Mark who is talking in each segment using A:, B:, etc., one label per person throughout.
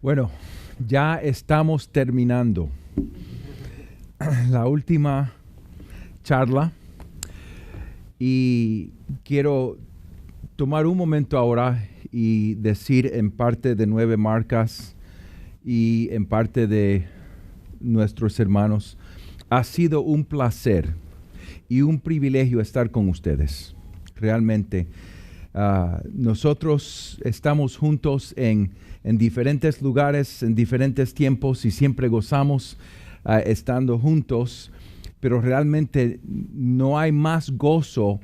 A: Bueno, ya estamos terminando la última charla y quiero tomar un momento ahora y decir en parte de 9 Marcas y en parte de nuestros hermanos, ha sido un placer y un privilegio estar con ustedes. Realmente, nosotros estamos juntos en diferentes lugares, en diferentes tiempos y siempre gozamos estando juntos, pero realmente no hay más gozo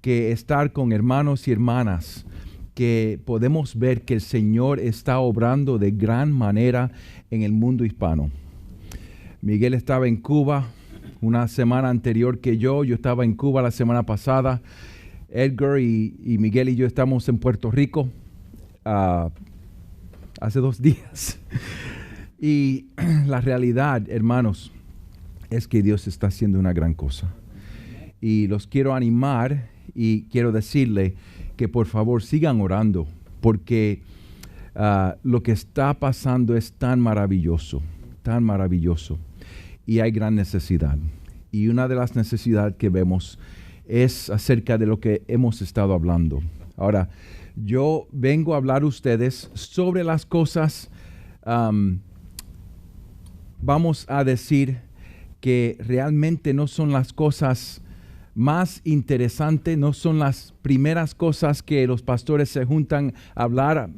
A: que estar con hermanos y hermanas que podemos ver que el Señor está obrando de gran manera en el mundo hispano. Miguel estaba en Cuba una semana anterior que yo estaba en Cuba la semana pasada. Edgar y Miguel y yo estamos en Puerto Rico hace 2 días. Y la realidad, hermanos, es que Dios está haciendo una gran cosa. Y los quiero animar y quiero decirle que por favor sigan orando, porque lo que está pasando es tan maravilloso, y hay gran necesidad. Y una de las necesidades que vemos es acerca de lo que hemos estado hablando. Ahora, yo vengo a hablar a ustedes sobre las cosas, vamos a decir que realmente no son las cosas más interesantes, no son las primeras cosas que los pastores se juntan a hablar,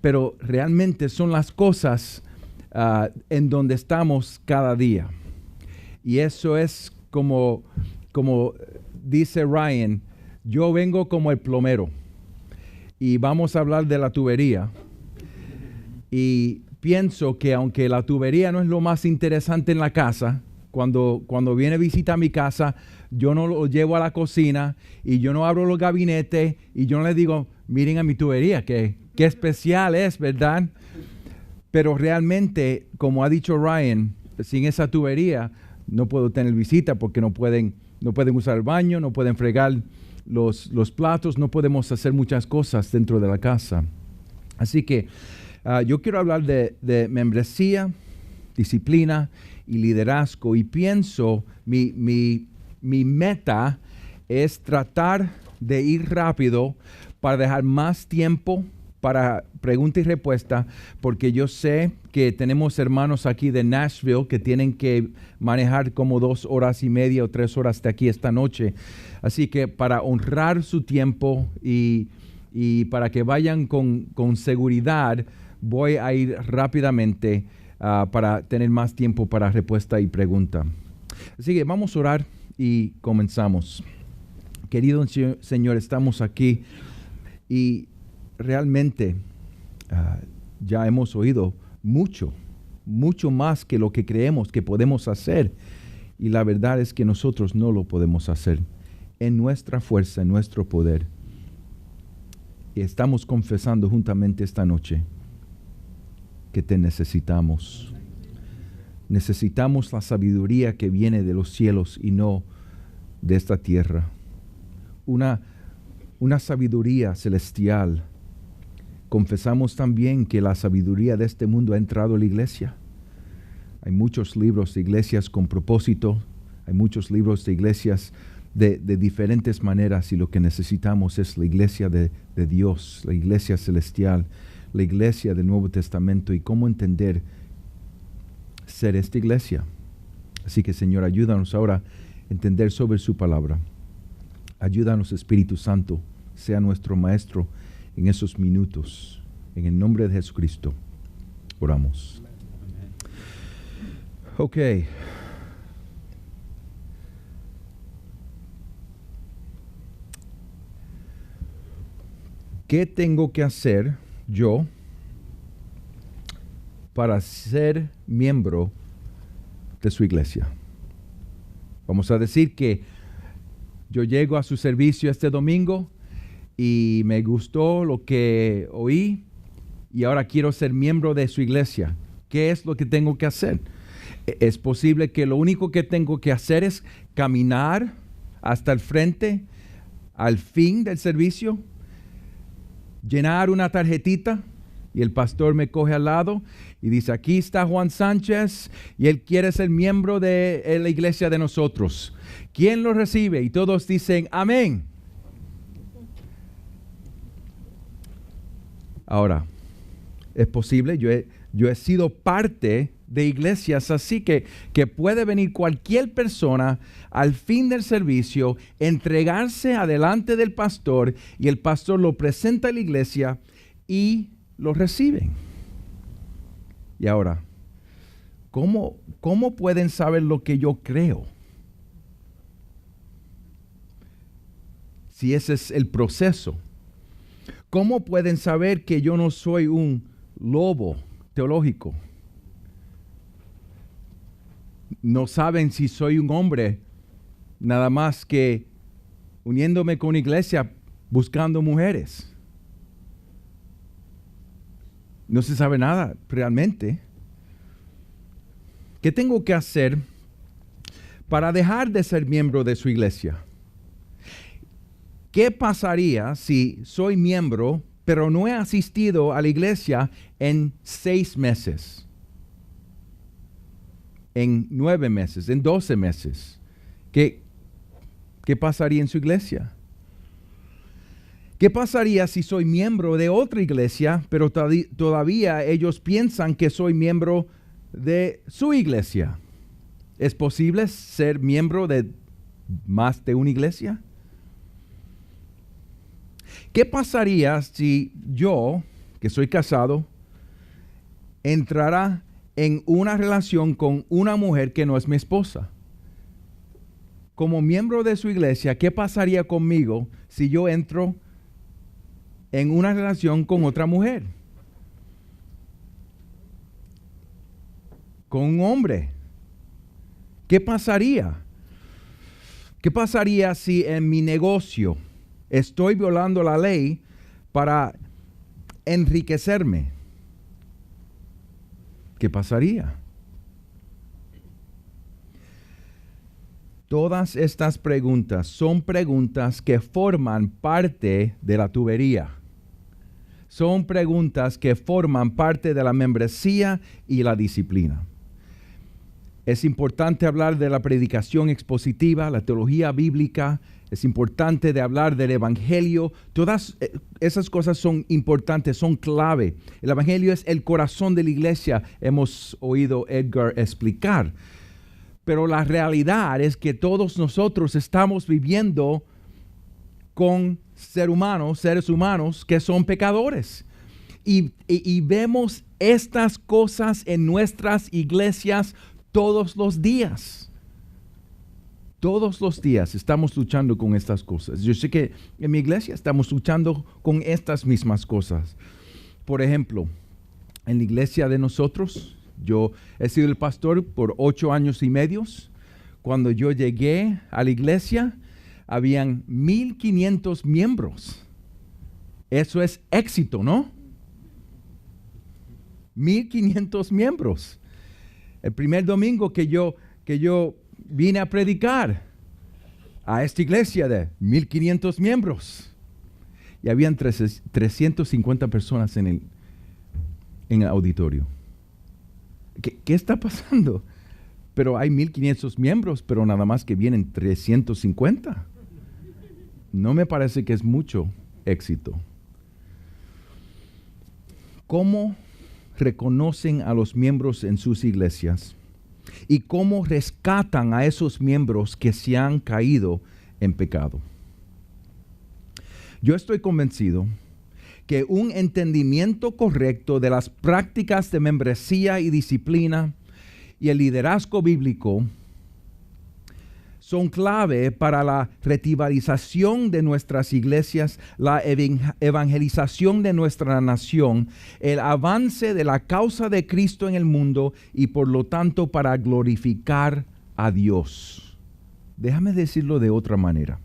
A: pero realmente son las cosas en donde estamos cada día. Y eso es como dice Ryan, yo vengo como el plomero y vamos a hablar de la tubería. Y pienso que aunque la tubería no es lo más interesante en la casa, cuando viene a visitar mi casa, yo no lo llevo a la cocina y yo no abro los gabinetes y yo no les digo, miren a mi tubería, qué especial es, ¿verdad? Pero realmente, como ha dicho Ryan, sin esa tubería no puedo tener visita porque no pueden usar el baño, no pueden fregar los platos, no podemos hacer muchas cosas dentro de la casa. Así que yo quiero hablar de membresía, disciplina y liderazgo, y pienso, mi meta es tratar de ir rápido para dejar más tiempo para pregunta y respuesta, porque yo sé que tenemos hermanos aquí de Nashville que tienen que manejar como 2 horas y media o 3 horas de aquí esta noche. Así que para honrar su tiempo y para que vayan con seguridad, voy a ir rápidamente para tener más tiempo para respuesta y pregunta. Así que vamos a orar y comenzamos. Querido Señor, estamos aquí y realmente ya hemos oído mucho más que lo que creemos que podemos hacer. Y la verdad es que nosotros no lo podemos hacer en nuestra fuerza, en nuestro poder. Y estamos confesando juntamente esta noche que te necesitamos. Necesitamos la sabiduría que viene de los cielos y no de esta tierra. Una sabiduría celestial. Confesamos también que la sabiduría de este mundo ha entrado a la iglesia. Hay muchos libros de iglesias con propósito. Hay muchos libros de iglesias de diferentes maneras, y lo que necesitamos es la iglesia de Dios, la iglesia celestial, la iglesia del Nuevo Testamento, y cómo entender ser esta iglesia. Así que, Señor, ayúdanos ahora a entender sobre su palabra. Ayúdanos, Espíritu Santo, sea nuestro maestro en esos minutos. En el nombre de Jesucristo oramos. Ok. ¿Qué tengo que hacer yo para ser miembro de su iglesia? Vamos a decir que yo llego a su servicio este domingo y me gustó lo que oí y ahora quiero ser miembro de su iglesia. ¿Qué es lo que tengo que hacer? Es posible que lo único que tengo que hacer es caminar hasta el frente, al fin del servicio, llenar una tarjetita y el pastor me coge al lado y dice, aquí está Juan Sánchez y él quiere ser miembro de la iglesia de nosotros. ¿Quién lo recibe? Y todos dicen, amén. Ahora, es posible, yo he sido parte de iglesias así que puede venir cualquier persona al fin del servicio, entregarse adelante del pastor y el pastor lo presenta a la iglesia y lo reciben. Y ahora, ¿cómo pueden saber lo que yo creo? Si ese es el proceso. ¿Cómo pueden saber que yo no soy un lobo teológico? No saben si soy un hombre, nada más que uniéndome con una iglesia buscando mujeres. No se sabe nada realmente. ¿Qué tengo que hacer para dejar de ser miembro de su iglesia? ¿Qué pasaría si soy miembro, pero no he asistido a la iglesia en 6 meses? En 9 meses, en 12 meses. ¿Qué pasaría en su iglesia? ¿Qué pasaría si soy miembro de otra iglesia, pero todavía ellos piensan que soy miembro de su iglesia? ¿Es posible ser miembro de más de una iglesia? ¿Qué pasaría si yo, que soy casado, entrara en una relación con una mujer que no es mi esposa? Como miembro de su iglesia, ¿qué pasaría conmigo si yo entro en una relación con otra mujer? Con un hombre. ¿Qué pasaría? ¿Qué pasaría si en mi negocio estoy violando la ley para enriquecerme? ¿Qué pasaría? Todas estas preguntas son preguntas que forman parte de la tubería. Son preguntas que forman parte de la membresía y la disciplina. Es importante hablar de la predicación expositiva, la teología bíblica. Es importante de hablar del evangelio. Todas esas cosas son importantes, son clave. El evangelio es el corazón de la iglesia, hemos oído Edgar explicar. Pero la realidad es que todos nosotros estamos viviendo con seres humanos que son pecadores. Y vemos estas cosas en nuestras iglesias todos los días. Todos los días estamos luchando con estas cosas. Yo sé que en mi iglesia estamos luchando con estas mismas cosas. Por ejemplo, en la iglesia de nosotros, yo he sido el pastor por 8 años y medio. Cuando yo llegué a la iglesia, habían 1,500 miembros. Eso es éxito, ¿no? 1,500 miembros. El primer domingo que yo vine a predicar a esta iglesia de 1,500 miembros. Y habían 350 personas en el auditorio. ¿Qué está pasando? Pero hay 1,500 miembros, pero nada más que vienen 350. No me parece que es mucho éxito. ¿Cómo reconocen a los miembros en sus iglesias? ¿Y cómo rescatan a esos miembros que se han caído en pecado? Yo estoy convencido que un entendimiento correcto de las prácticas de membresía y disciplina y el liderazgo bíblico son clave para la revitalización de nuestras iglesias, la evangelización de nuestra nación, el avance de la causa de Cristo en el mundo y por lo tanto para glorificar a Dios. Déjame decirlo de otra manera.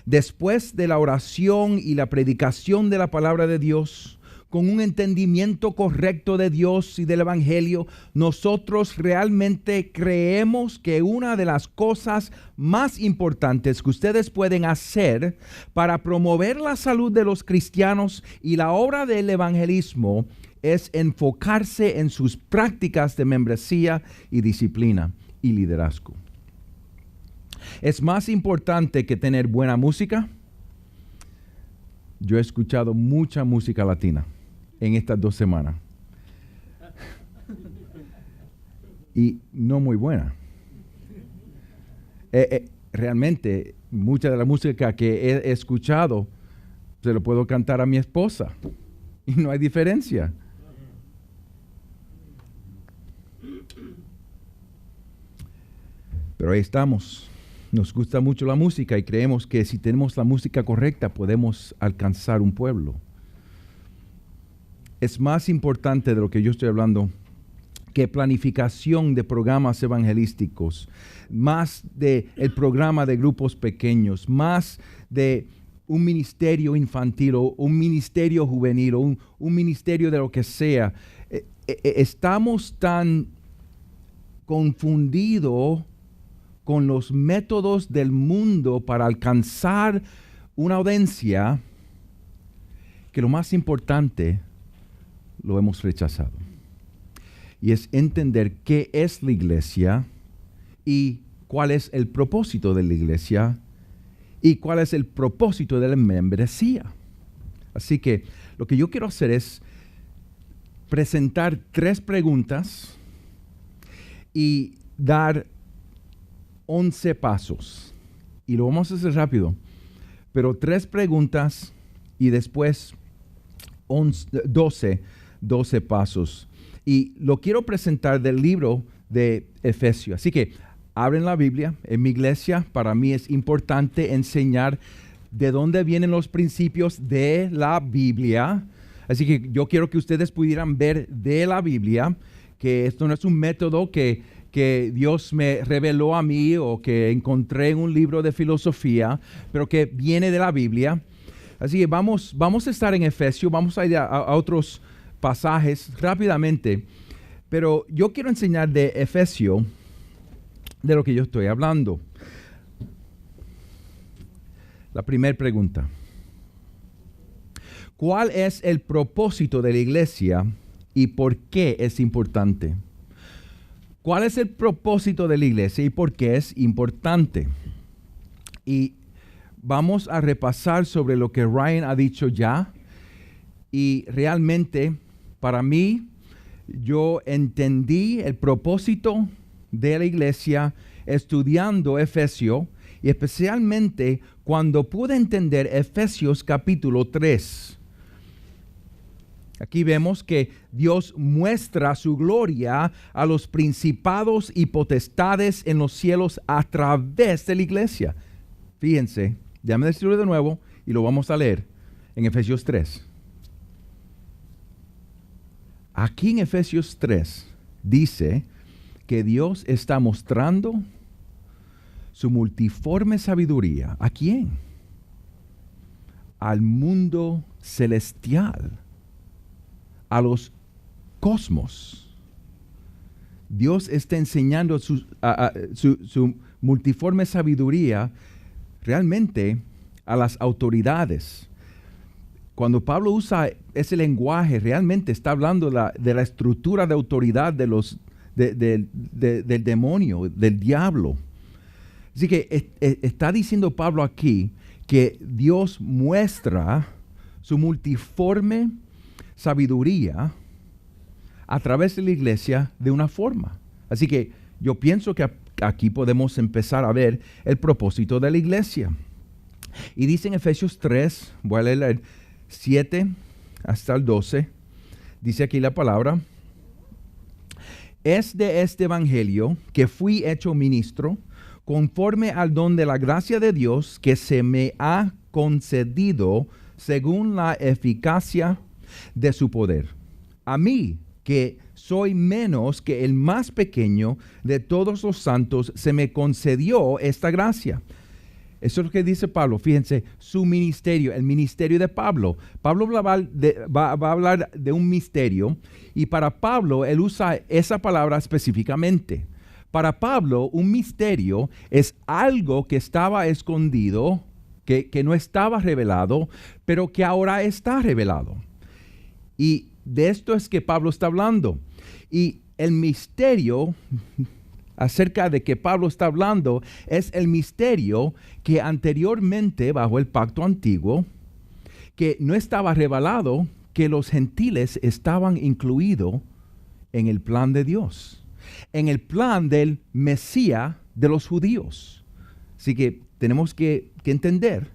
A: Después de la oración y la predicación de la palabra de Dios, con un entendimiento correcto de Dios y del Evangelio, nosotros realmente creemos que una de las cosas más importantes que ustedes pueden hacer para promover la salud de los cristianos y la obra del evangelismo es enfocarse en sus prácticas de membresía y disciplina y liderazgo. Es más importante que tener buena música. Yo he escuchado mucha música latina en estas 2 semanas. Y no muy buena. Realmente, mucha de la música que he escuchado se lo puedo cantar a mi esposa. Y no hay diferencia. Pero ahí estamos. Nos gusta mucho la música y creemos que si tenemos la música correcta podemos alcanzar un pueblo. Es más importante de lo que yo estoy hablando que planificación de programas evangelísticos, más de el programa de grupos pequeños, más de un ministerio infantil o un ministerio juvenil o un ministerio de lo que sea. Estamos tan confundidos con los métodos del mundo para alcanzar una audiencia que lo más importante lo hemos rechazado. Y es entender qué es la iglesia y cuál es el propósito de la iglesia y cuál es el propósito de la membresía. Así que lo que yo quiero hacer es presentar 3 preguntas y dar 11 pasos. Y lo vamos a hacer rápido. Pero 3 preguntas y después 12 pasos. Y lo quiero presentar del libro de Efesios. Así que abren la Biblia. En mi iglesia, para mí es importante enseñar de dónde vienen los principios de la Biblia. Así que yo quiero que ustedes pudieran ver de la Biblia que esto no es un método que Dios me reveló a mí o que encontré en un libro de filosofía, pero que viene de la Biblia. Así que vamos a estar en Efesios, vamos a ir a otros pasajes rápidamente, pero yo quiero enseñar de Efesios de lo que yo estoy hablando. La primera pregunta: ¿cuál es el propósito de la iglesia y por qué es importante? ¿Cuál es el propósito de la iglesia y por qué es importante? Y vamos a repasar sobre lo que Ryan ha dicho ya. Y realmente, para mí, yo entendí el propósito de la iglesia estudiando Efesios, y especialmente cuando pude entender Efesios capítulo 3. Aquí vemos que Dios muestra su gloria a los principados y potestades en los cielos a través de la iglesia. Fíjense, déjame decirlo de nuevo y lo vamos a leer en Efesios 3. Aquí en Efesios 3 dice que Dios está mostrando su multiforme sabiduría. ¿A quién? Al mundo celestial, a los cosmos. Dios está enseñando su multiforme sabiduría realmente a las autoridades. Cuando Pablo usa ese lenguaje, realmente está hablando de la estructura de autoridad del demonio, del diablo. Así que está diciendo Pablo aquí que Dios muestra su multiforme sabiduría a través de la iglesia de una forma. Así que yo pienso que aquí podemos empezar a ver el propósito de la iglesia. Y dice en Efesios 3, voy a leer 7 hasta el 12, dice aquí la palabra: es de este evangelio que fui hecho ministro, conforme al don de la gracia de Dios que se me ha concedido según la eficacia de su poder. A mí, que soy menos que el más pequeño de todos los santos, se me concedió esta gracia. Eso es lo que dice Pablo. Fíjense, su ministerio, el ministerio de Pablo. Pablo va a hablar de un misterio y para Pablo él usa esa palabra específicamente. Para Pablo un misterio es algo que estaba escondido, que no estaba revelado, pero que ahora está revelado. Y de esto es que Pablo está hablando. Y el misterio acerca de que Pablo está hablando es el misterio que anteriormente, bajo el pacto antiguo, que no estaba revelado, que los gentiles estaban incluidos en el plan de Dios, en el plan del Mesías de los judíos. Así que tenemos que entender,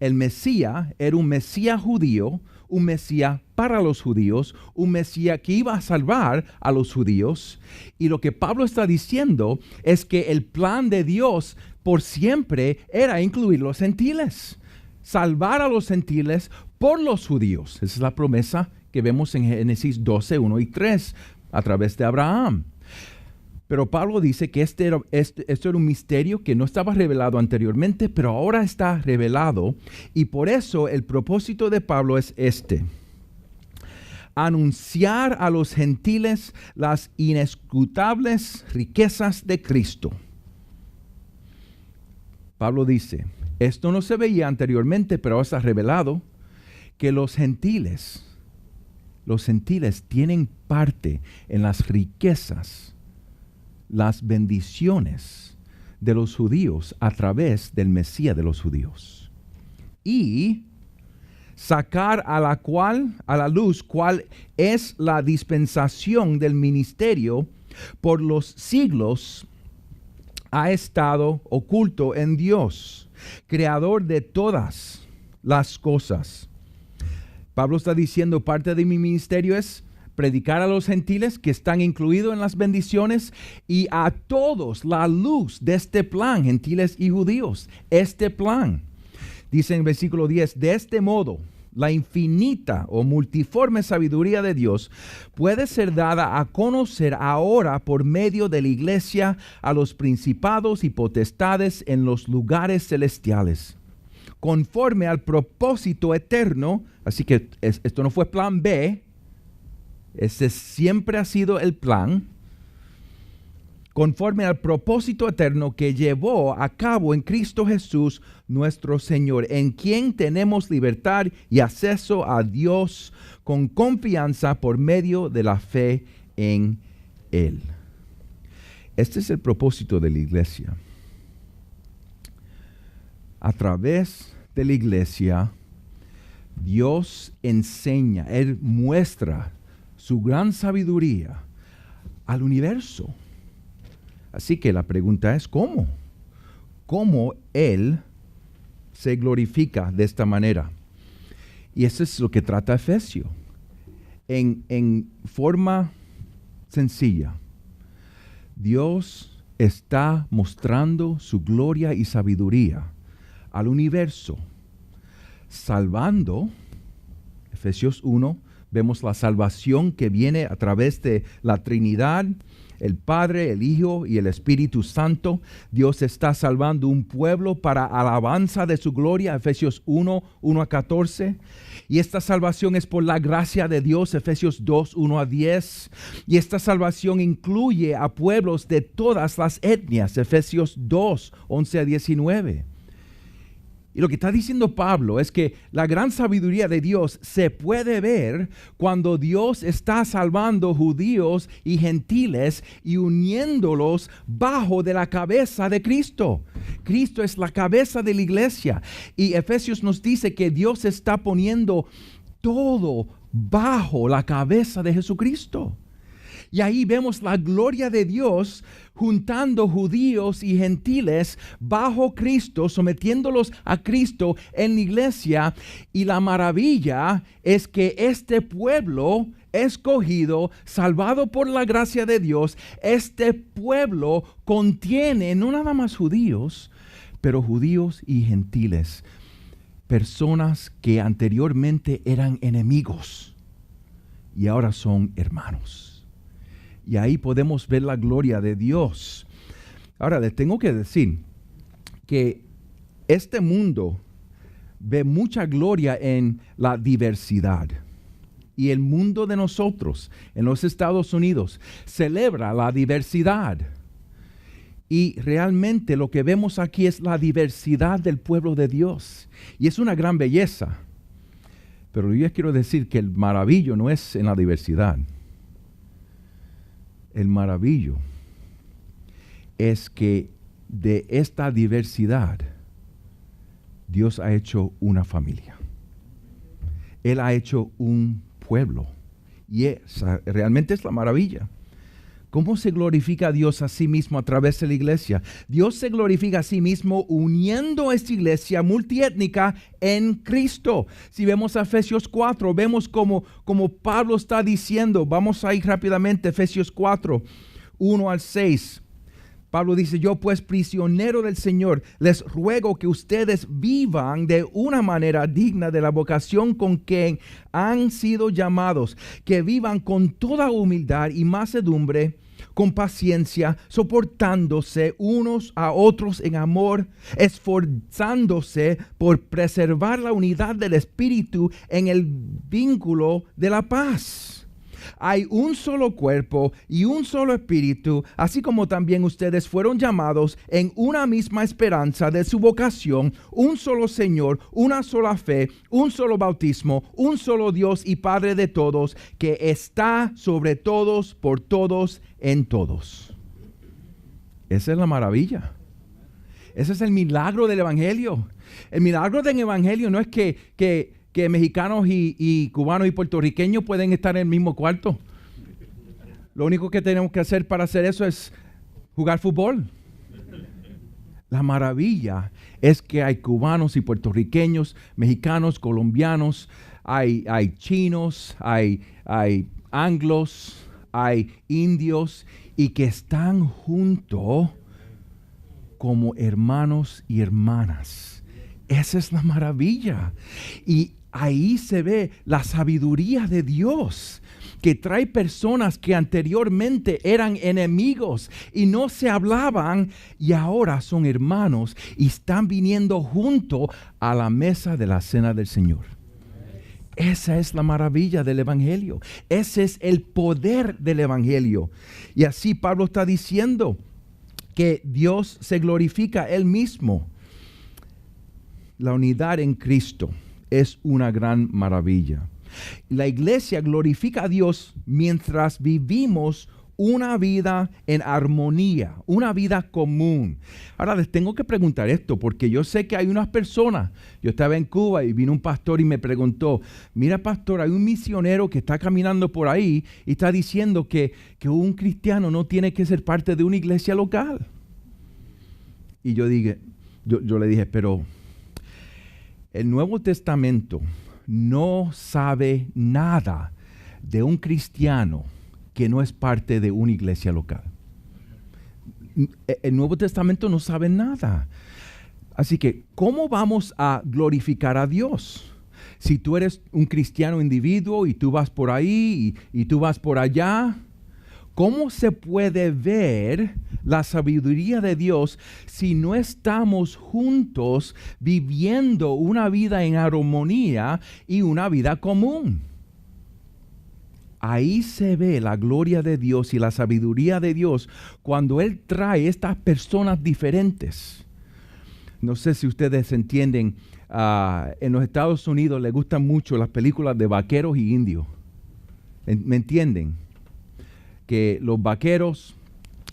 A: el Mesías era un Mesías judío, un Mesías para los judíos, un Mesías que iba a salvar a los judíos. Y lo que Pablo está diciendo es que el plan de Dios por siempre era incluir los gentiles, salvar a los gentiles por los judíos. Esa es la promesa que vemos en Génesis 12, 1 y 3, a través de Abraham. Pero Pablo dice que esto era un misterio que no estaba revelado anteriormente, pero ahora está revelado. Y por eso el propósito de Pablo es este: anunciar a los gentiles las inescrutables riquezas de Cristo. Pablo dice, esto no se veía anteriormente, pero ahora está revelado, que los gentiles tienen parte en las riquezas, las bendiciones de los judíos a través del Mesías de los judíos. Y sacar a la luz cuál es la dispensación del ministerio por los siglos ha estado oculto en Dios, creador de todas las cosas. Pablo está diciendo, parte de mi ministerio es predicar a los gentiles que están incluidos en las bendiciones y a todos la luz de este plan, gentiles y judíos, este plan. Dice en versículo 10, de este modo, la infinita o multiforme sabiduría de Dios puede ser dada a conocer ahora por medio de la iglesia a los principados y potestades en los lugares celestiales, conforme al propósito eterno. Así que esto no fue plan B, ese siempre ha sido el plan, conforme al propósito eterno que llevó a cabo en Cristo Jesús nuestro Señor, en quien tenemos libertad y acceso a Dios con confianza por medio de la fe en Él. Este es el propósito de la iglesia. A través de la iglesia, Dios enseña, Él muestra su gran sabiduría al universo. Así que la pregunta es, ¿cómo? ¿Cómo Él se glorifica de esta manera? Y eso es lo que trata Efesios. En forma sencilla, Dios está mostrando su gloria y sabiduría al universo, salvando. Efesios 1, vemos la salvación que viene a través de la Trinidad, el Padre, el Hijo y el Espíritu Santo. Dios está salvando un pueblo para alabanza de su gloria, Efesios 1, 1 a 14. Y esta salvación es por la gracia de Dios, Efesios 2, 1 a 10. Y esta salvación incluye a pueblos de todas las etnias, Efesios 2, 11 a 19. Y lo que está diciendo Pablo es que la gran sabiduría de Dios se puede ver cuando Dios está salvando judíos y gentiles y uniéndolos bajo de la cabeza de Cristo. Cristo es la cabeza de la iglesia. Y Efesios nos dice que Dios está poniendo todo bajo la cabeza de Jesucristo. Y ahí vemos la gloria de Dios juntando judíos y gentiles bajo Cristo, sometiéndolos a Cristo en la iglesia. Y la maravilla es que este pueblo escogido, salvado por la gracia de Dios, este pueblo contiene no nada más judíos, pero judíos y gentiles, personas que anteriormente eran enemigos y ahora son hermanos. Y ahí podemos ver la gloria de Dios. Ahora les tengo que decir que este mundo ve mucha gloria en la diversidad. Y el mundo de nosotros, en los Estados Unidos, celebra la diversidad. Y realmente lo que vemos aquí es la diversidad del pueblo de Dios. Y es una gran belleza. Pero yo les quiero decir que el maravillo no es en la diversidad. El maravillo es que de esta diversidad Dios ha hecho una familia. Él ha hecho un pueblo. Y esa realmente es la maravilla. ¿Cómo se glorifica a Dios a sí mismo a través de la iglesia? Dios se glorifica a sí mismo uniendo a esta iglesia multiétnica en Cristo. Si vemos a Efesios 4, vemos como Pablo está diciendo, vamos a ir rápidamente, Efesios 4, 1 al 6. Pablo dice, yo pues prisionero del Señor, les ruego que ustedes vivan de una manera digna de la vocación con que han sido llamados, que vivan con toda humildad y mansedumbre, con paciencia, soportándose unos a otros en amor, esforzándose por preservar la unidad del Espíritu en el vínculo de la paz. Hay un solo cuerpo y un solo espíritu, así como también ustedes fueron llamados en una misma esperanza de su vocación, un solo Señor, una sola fe, un solo bautismo, un solo Dios y Padre de todos, que está sobre todos, por todos, en todos. Esa es la maravilla. Ese es el milagro del Evangelio. El milagro del Evangelio no es que mexicanos y cubanos y puertorriqueños pueden estar en el mismo cuarto. Lo único que tenemos que hacer para hacer eso es jugar fútbol. La maravilla es que hay cubanos y puertorriqueños, mexicanos, colombianos, hay chinos, hay anglos, hay indios, y que están juntos como hermanos y hermanas. Esa es la maravilla. Y ahí se ve la sabiduría de Dios, que trae personas que anteriormente eran enemigos y no se hablaban, y ahora son hermanos y están viniendo juntos a la mesa de la cena del Señor. Esa es la maravilla del Evangelio. Ese es el poder del Evangelio. Y así Pablo está diciendo que Dios se glorifica Él mismo. La unidad en Cristo es una gran maravilla. La iglesia glorifica a Dios mientras vivimos una vida en armonía, una vida común. Ahora les tengo que preguntar esto, porque yo sé que hay unas personas. Yo estaba en Cuba y vino un pastor y me preguntó, mira pastor, hay un misionero que está caminando por ahí y está diciendo que un cristiano no tiene que ser parte de una iglesia local. Y yo le dije, pero el Nuevo Testamento no sabe nada de un cristiano que no es parte de una iglesia local. El Nuevo Testamento no sabe nada. Así que, ¿cómo vamos a glorificar a Dios? Si tú eres un cristiano individuo y tú vas por ahí y tú vas por allá, ¿cómo se puede ver la sabiduría de Dios si no estamos juntos viviendo una vida en armonía y una vida común? Ahí se ve la gloria de Dios y la sabiduría de Dios cuando Él trae estas personas diferentes. No sé si ustedes entienden, en los Estados Unidos les gustan mucho las películas de vaqueros y indios. ¿Me entienden? Que los vaqueros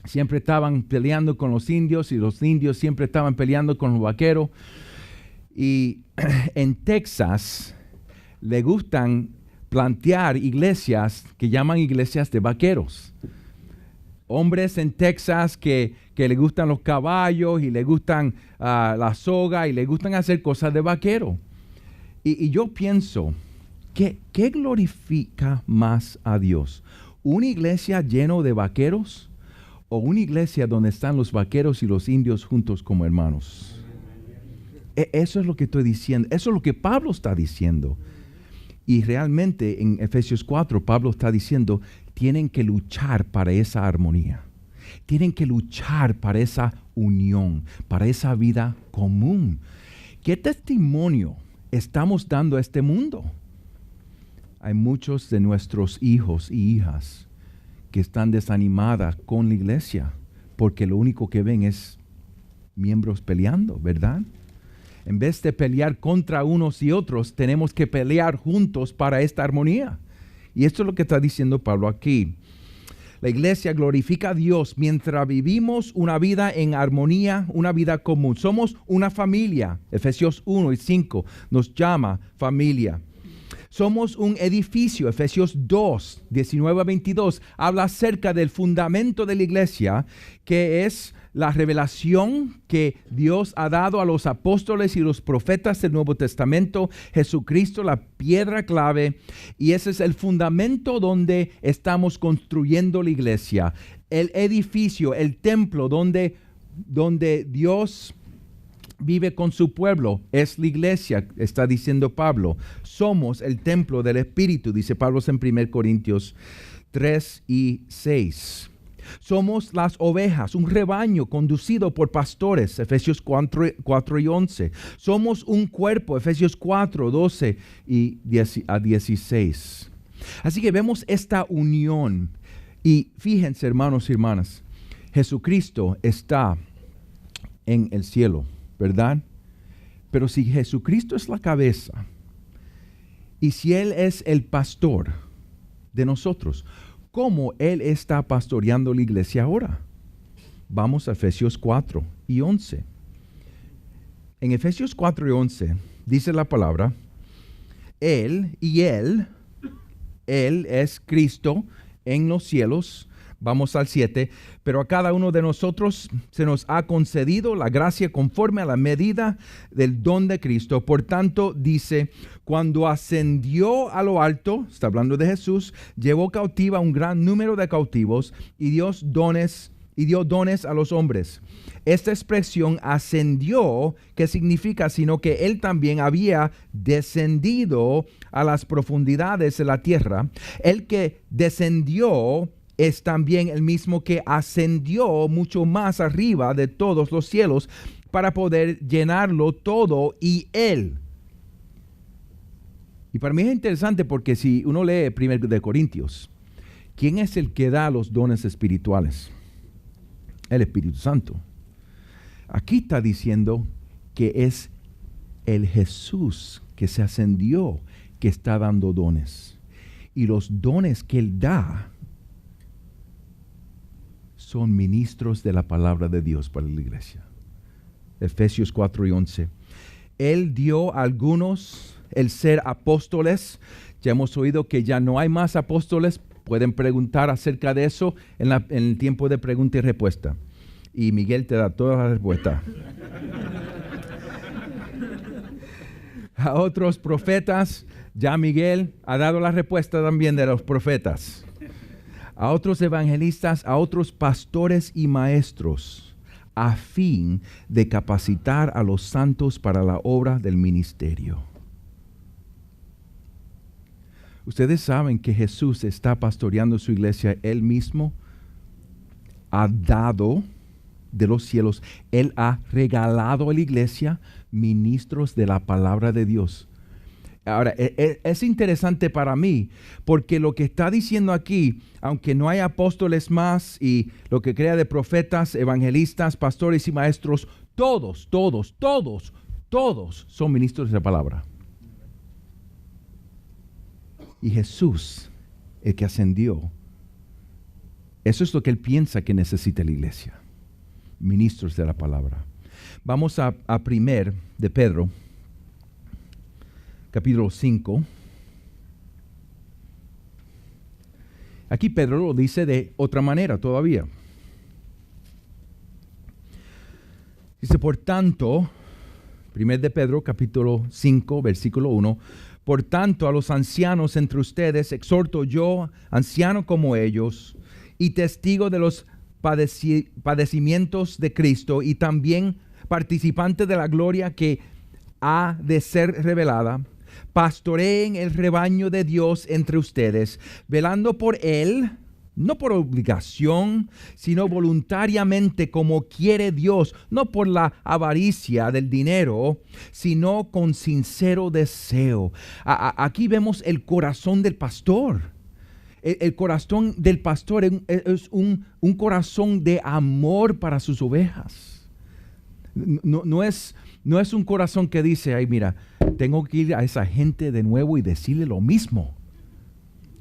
A: siempre estaban peleando con los indios y los indios siempre estaban peleando con los vaqueros. Y en Texas le gustan plantear iglesias que llaman iglesias de vaqueros. Hombres en Texas que le gustan los caballos y le gustan la soga y le gustan hacer cosas de vaquero. Y yo pienso, ¿qué glorifica más a Dios? ¿Una iglesia llena de vaqueros o una iglesia donde están los vaqueros y los indios juntos como hermanos? Eso es lo que estoy diciendo. Eso es lo que Pablo está diciendo. Y realmente en Efesios 4 Pablo está diciendo, tienen que luchar para esa armonía. Tienen que luchar para esa unión, para esa vida común. ¿Qué testimonio estamos dando a este mundo? Hay muchos de nuestros hijos y hijas que están desanimadas con la iglesia porque lo único que ven es miembros peleando, ¿verdad? En vez de pelear contra unos y otros, tenemos que pelear juntos para esta armonía. Y esto es lo que está diciendo Pablo aquí. La iglesia glorifica a Dios mientras vivimos una vida en armonía, una vida común. Somos una familia. Efesios 1 y 5 nos llama familia. Somos un edificio. Efesios 2, 19 a 22 habla acerca del fundamento de la iglesia, que es la revelación que Dios ha dado a los apóstoles y los profetas del Nuevo Testamento, Jesucristo, la piedra clave, y ese es el fundamento donde estamos construyendo la iglesia, el edificio, el templo donde Dios vive con su pueblo, es la iglesia, está diciendo Pablo. Somos el templo del Espíritu, dice Pablo en 1 Corintios 3 y 6. Somos las ovejas, un rebaño conducido por pastores, Efesios 4 y 11. Somos un cuerpo, Efesios 4, 12 y 16. Así que vemos esta unión. Y fíjense, hermanos y hermanas, Jesucristo está en el cielo, ¿verdad? Pero si Jesucristo es la cabeza y si Él es el pastor de nosotros, ¿cómo Él está pastoreando la iglesia ahora? Vamos a Efesios 4 y 11. En Efesios 4 y 11 dice la palabra, Él es Cristo en los cielos. Vamos al 7, pero a cada uno de nosotros se nos ha concedido la gracia conforme a la medida del don de Cristo. Por tanto, dice, cuando ascendió a lo alto, está hablando de Jesús, llevó cautiva un gran número de cautivos y dio dones a los hombres. Esta expresión ascendió, ¿qué significa? Sino que Él también había descendido a las profundidades de la tierra. El que descendió es también el mismo que ascendió mucho más arriba de todos los cielos para poder llenarlo todo y Él. Y para mí es interesante porque si uno lee 1 de Corintios, ¿quién es el que da los dones espirituales? El Espíritu Santo. Aquí está diciendo que es el Jesús que se ascendió que está dando dones. Y los dones que Él da son ministros de la palabra de Dios para la iglesia. Efesios 4 y 11. Él dio a algunos el ser apóstoles. Ya hemos oído que ya no hay más apóstoles. Pueden preguntar acerca de eso en el tiempo de pregunta y respuesta. Y Miguel te da toda la respuesta. A otros profetas, ya Miguel ha dado la respuesta también de los profetas. A otros evangelistas, a otros pastores y maestros, a fin de capacitar a los santos para la obra del ministerio. Ustedes saben que Jesús está pastoreando su iglesia. Él mismo ha dado de los cielos. Él ha regalado a la iglesia ministros de la palabra de Dios. Ahora, es interesante para mí, porque lo que está diciendo aquí, aunque no hay apóstoles más y lo que crea de profetas, evangelistas, pastores y maestros, todos son ministros de la palabra. Y Jesús, el que ascendió, eso es lo que Él piensa que necesita la iglesia, ministros de la palabra. Vamos a 1 de Pedro, capítulo 5. Aquí Pedro lo dice de otra manera todavía. Dice, por tanto, 1 de Pedro, capítulo 5, versículo 1, por tanto a los ancianos entre ustedes exhorto yo, anciano como ellos, y testigo de los padecimientos de Cristo, y también participante de la gloria que ha de ser revelada. Pastoreen el rebaño de Dios entre ustedes, velando por él, no por obligación, sino voluntariamente como quiere Dios, no por la avaricia del dinero, sino con sincero deseo. Aquí vemos el corazón del pastor. El corazón del pastor es un corazón de amor para sus ovejas. No es un corazón que dice, ay, mira, tengo que ir a esa gente de nuevo y decirle lo mismo.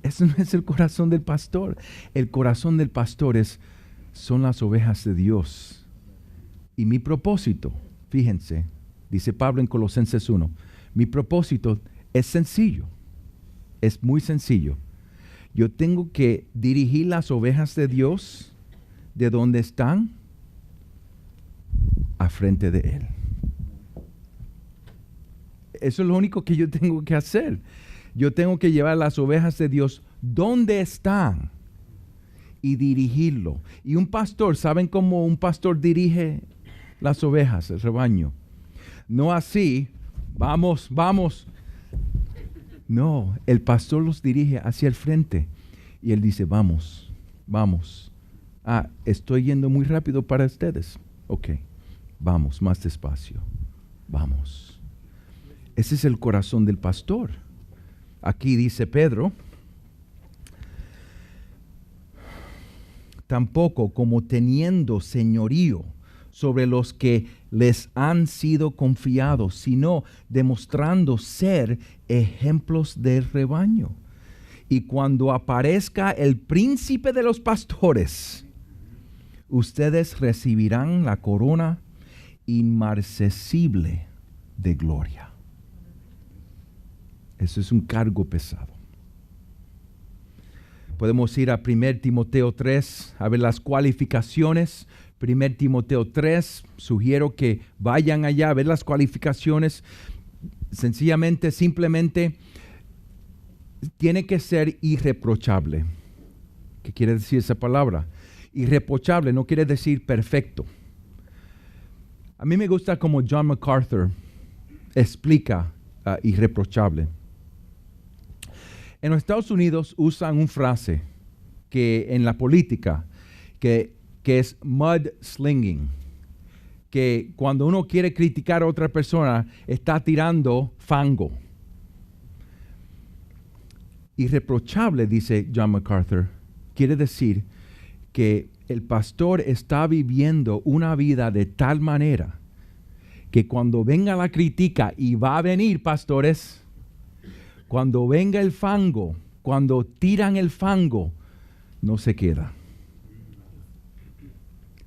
A: Ese no es el corazón del pastor. El corazón del pastor son las ovejas de Dios. Y mi propósito, fíjense, dice Pablo en Colosenses 1, mi propósito es sencillo, es muy sencillo. Yo tengo que dirigir las ovejas de Dios de donde están a frente de Él. Eso es lo único que yo tengo que hacer. Yo tengo que llevar las ovejas de Dios donde están y dirigirlo. Y un pastor, ¿saben cómo un pastor dirige las ovejas, el rebaño? No así, vamos. No, el pastor los dirige hacia el frente y él dice, vamos. Estoy yendo muy rápido para ustedes. Ok, vamos, más despacio. Vamos. Ese es el corazón del pastor. Aquí dice Pedro, tampoco como teniendo señorío sobre los que les han sido confiados, sino demostrando ser ejemplos del rebaño. Y cuando aparezca el príncipe de los pastores, ustedes recibirán la corona inmarcesible de gloria. Eso es un cargo pesado. Podemos ir a 1 Timoteo 3 a ver las cualificaciones. 1 Timoteo 3, sugiero que vayan allá a ver las cualificaciones. Sencillamente, simplemente, tiene que ser irreprochable. ¿Qué quiere decir esa palabra? Irreprochable no quiere decir perfecto. A mí me gusta como John MacArthur explica irreprochable. En los Estados Unidos usan una frase que en la política que es mudslinging, que cuando uno quiere criticar a otra persona está tirando fango. Irreprochable, dice John MacArthur, quiere decir que el pastor está viviendo una vida de tal manera que cuando venga la crítica, y va a venir, pastores, cuando venga el fango, cuando tiran el fango, no se queda.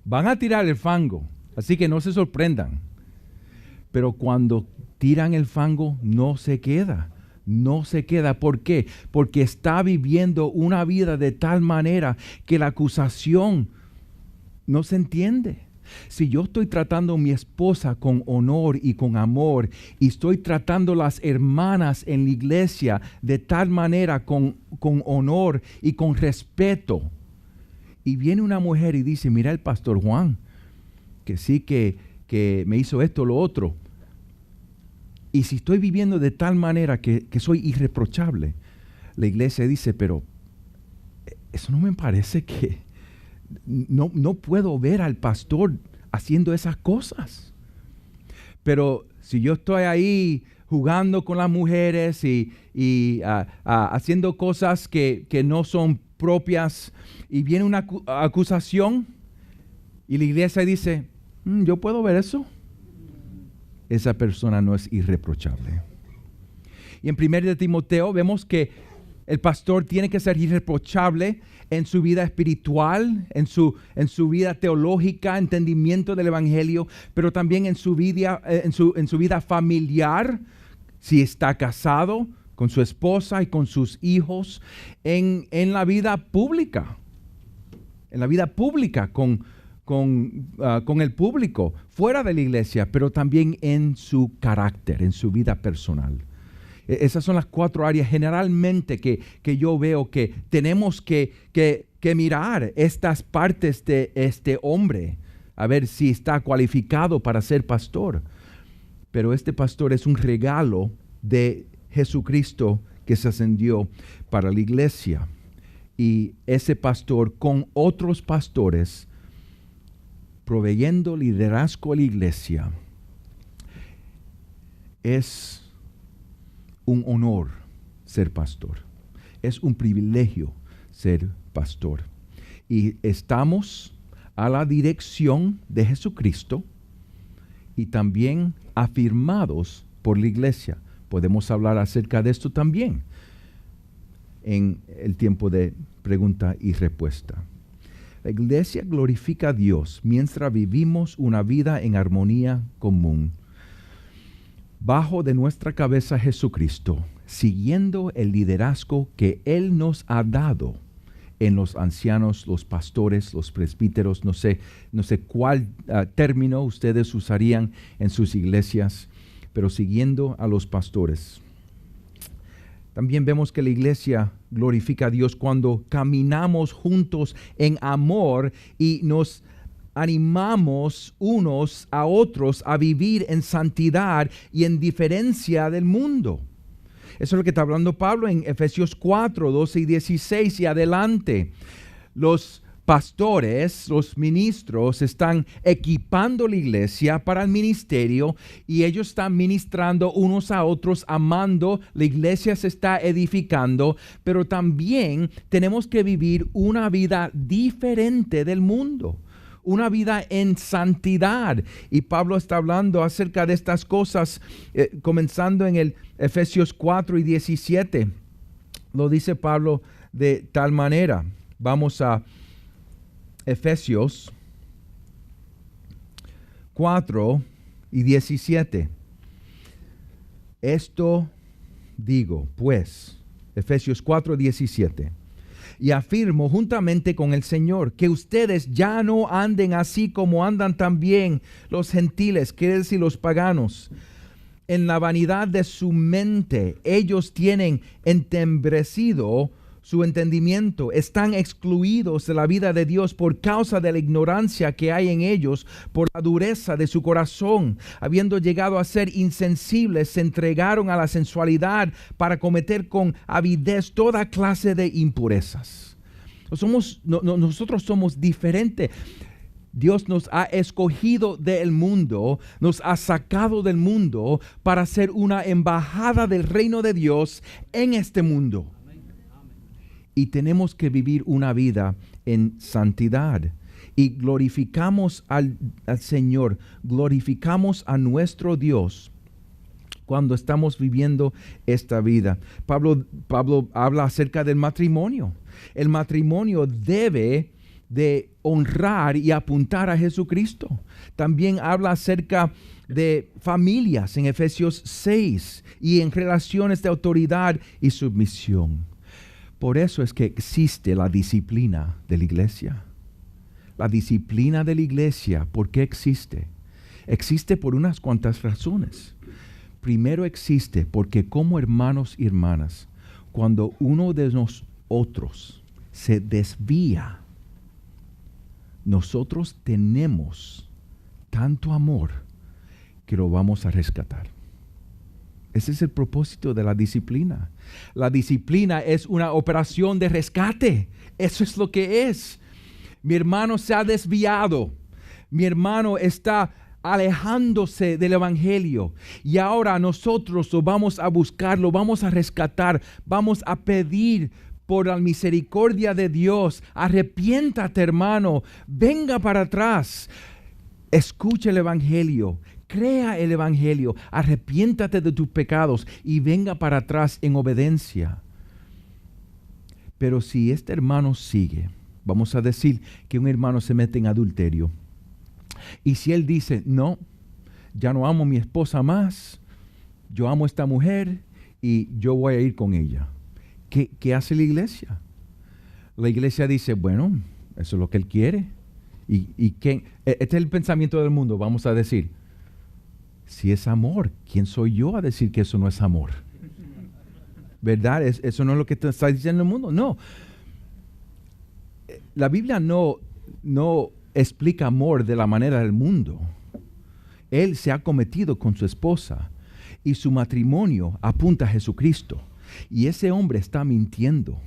A: Van a tirar el fango, así que no se sorprendan. Pero cuando tiran el fango, no se queda. No se queda. ¿Por qué? Porque está viviendo una vida de tal manera que la acusación no se entiende. Si yo estoy tratando a mi esposa con honor y con amor, y estoy tratando a las hermanas en la iglesia de tal manera con honor y con respeto, y viene una mujer y dice, mira el pastor Juan, que sí que me hizo esto o lo otro, y si estoy viviendo de tal manera que soy irreprochable, la iglesia dice, pero eso no me parece que... No puedo ver al pastor haciendo esas cosas. Pero si yo estoy ahí jugando con las mujeres y haciendo cosas que no son propias, y viene una acusación y la iglesia dice, yo puedo ver eso, esa persona no es irreprochable. Y en 1 Timoteo vemos que el pastor tiene que ser irreprochable en su vida espiritual, en su vida teológica, entendimiento del evangelio, pero también en su vida familiar, si está casado con su esposa y con sus hijos, en la vida pública, con el público, fuera de la iglesia, pero también en su carácter, en su vida personal. Esas son las 4 áreas generalmente que yo veo que tenemos que mirar estas partes de este hombre, a ver si está cualificado para ser pastor. Pero este pastor es un regalo de Jesucristo que se ascendió para la iglesia. y ese pastor con otros pastores proveyendo liderazgo a la iglesia. Es un honor ser pastor. Es un privilegio ser pastor. Y estamos a la dirección de Jesucristo y también afirmados por la iglesia. Podemos hablar acerca de esto también en el tiempo de pregunta y respuesta. La iglesia glorifica a Dios mientras vivimos una vida en armonía común, bajo de nuestra cabeza Jesucristo, siguiendo el liderazgo que Él nos ha dado en los ancianos, los pastores, los presbíteros, no sé cuál término ustedes usarían en sus iglesias, pero siguiendo a los pastores. También vemos que la iglesia glorifica a Dios cuando caminamos juntos en amor y nos animamos unos a otros a vivir en santidad y en diferencia del mundo. Eso es lo que está hablando Pablo en Efesios 4, 12 y 16 y adelante. Los pastores, los ministros están equipando la iglesia para el ministerio y ellos están ministrando unos a otros, amando. La iglesia se está edificando, pero también tenemos que vivir una vida diferente del mundo. Una vida en santidad. Y Pablo está hablando acerca de estas cosas, comenzando en el Efesios 4 y 17. Lo dice Pablo de tal manera. Vamos a Efesios 4 y 17. Esto digo, pues, Efesios 4, 17. Y afirmo juntamente con el Señor que ustedes ya no anden así como andan también los gentiles, quiere decir los paganos, en la vanidad de su mente. Ellos tienen entenebrecido su entendimiento, están excluidos de la vida de Dios por causa de la ignorancia que hay en ellos, por la dureza de su corazón. Habiendo llegado a ser insensibles, se entregaron a la sensualidad para cometer con avidez toda clase de impurezas. Nosotros somos diferentes. Dios nos ha escogido del mundo, nos ha sacado del mundo para ser una embajada del reino de Dios en este mundo. Y tenemos que vivir una vida en santidad. Y glorificamos al Señor, glorificamos a nuestro Dios cuando estamos viviendo esta vida. Pablo habla acerca del matrimonio. El matrimonio debe de honrar y apuntar a Jesucristo. También habla acerca de familias en Efesios 6 y en relaciones de autoridad y submisión. Por eso es que existe la disciplina de la iglesia. La disciplina de la iglesia, ¿por qué existe? Existe por unas cuantas razones. Primero existe porque como hermanos y hermanas, cuando uno de nosotros se desvía, nosotros tenemos tanto amor que lo vamos a rescatar. Ese es el propósito de la disciplina. La disciplina es una operación de rescate. Eso es lo que es. Mi hermano se ha desviado. Mi hermano está alejándose del evangelio. Y ahora nosotros lo vamos a buscar, lo vamos a rescatar. Vamos a pedir por la misericordia de Dios. Arrepiéntate, hermano. Venga para atrás. Escucha el evangelio. Crea el evangelio, arrepiéntate de tus pecados y venga para atrás en obediencia. Pero si este hermano sigue, vamos a decir que un hermano se mete en adulterio. Y si él dice, no, ya no amo a mi esposa más, yo amo a esta mujer y yo voy a ir con ella. ¿Qué hace la iglesia? La iglesia dice, bueno, eso es lo que él quiere. Este es el pensamiento del mundo, vamos a decir. Si es amor, ¿quién soy yo a decir que eso no es amor? ¿Verdad? Eso no es lo que está diciendo el mundo. No. La Biblia no explica amor de la manera del mundo. Él se ha cometido con su esposa y su matrimonio apunta a Jesucristo. Y ese hombre está mintiendo.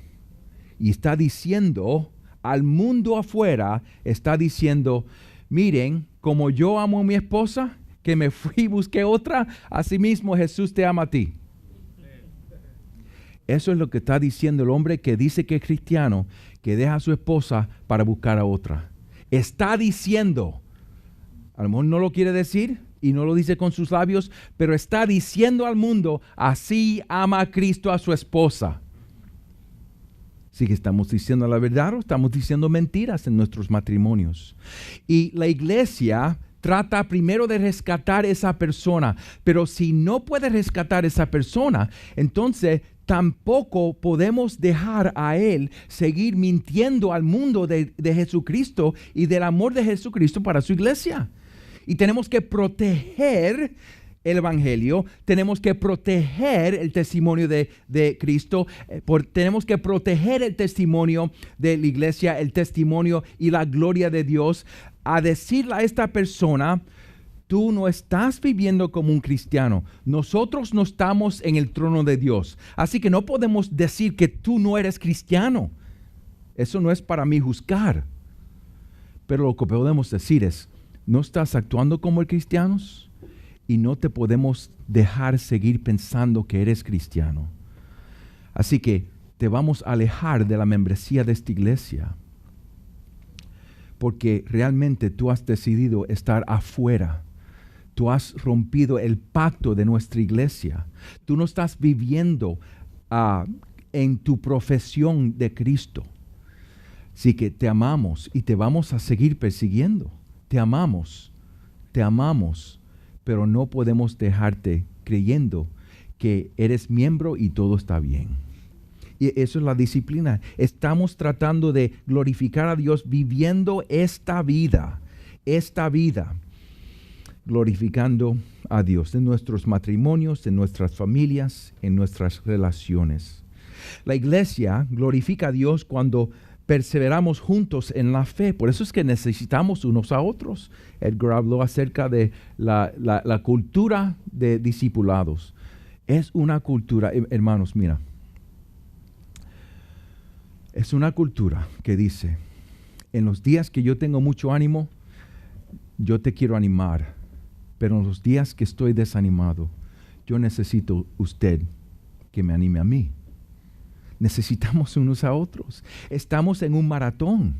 A: y está diciendo al mundo afuera, está diciendo, miren, como yo amo a mi esposa, que me fui y busqué otra, asimismo Jesús te ama a ti. Eso es lo que está diciendo el hombre que dice que es cristiano, que deja a su esposa para buscar a otra. Está diciendo, a lo mejor no lo quiere decir y no lo dice con sus labios, pero está diciendo al mundo, así ama a Cristo a su esposa. ¿Sí que estamos diciendo la verdad o estamos diciendo mentiras en nuestros matrimonios? Y la iglesia trata primero de rescatar esa persona, pero si no puede rescatar esa persona, entonces tampoco podemos dejar a él seguir mintiendo al mundo de Jesucristo y del amor de Jesucristo para su iglesia. Y tenemos que proteger el evangelio, tenemos que proteger el testimonio de Cristo, tenemos que proteger el testimonio de la iglesia, el testimonio y la gloria de Dios, a decirle a esta persona, tú no estás viviendo como un cristiano. Nosotros no estamos en el trono de Dios. Así que no podemos decir que tú no eres cristiano. Eso no es para mí juzgar. Pero lo que podemos decir es, no estás actuando como cristianos y no te podemos dejar seguir pensando que eres cristiano. Así que te vamos a alejar de la membresía de esta iglesia. Porque realmente tú has decidido estar afuera. Tú has rompido el pacto de nuestra iglesia. Tú no estás viviendo en tu profesión de Cristo. Así que te amamos y te vamos a seguir persiguiendo. Te amamos, pero no podemos dejarte creyendo que eres miembro y todo está bien. Y eso es la disciplina. Estamos tratando de glorificar a Dios viviendo esta vida, glorificando a Dios en nuestros matrimonios, en nuestras familias, en nuestras relaciones. La iglesia glorifica a Dios cuando perseveramos juntos en la fe. Por eso es que necesitamos unos a otros. Edgar habló acerca de la cultura de discipulados. Es una cultura, hermanos, mira. Es una cultura que dice, en los días que yo tengo mucho ánimo, yo te quiero animar. Pero en los días que estoy desanimado, yo necesito usted que me anime a mí. Necesitamos unos a otros. Estamos en un maratón.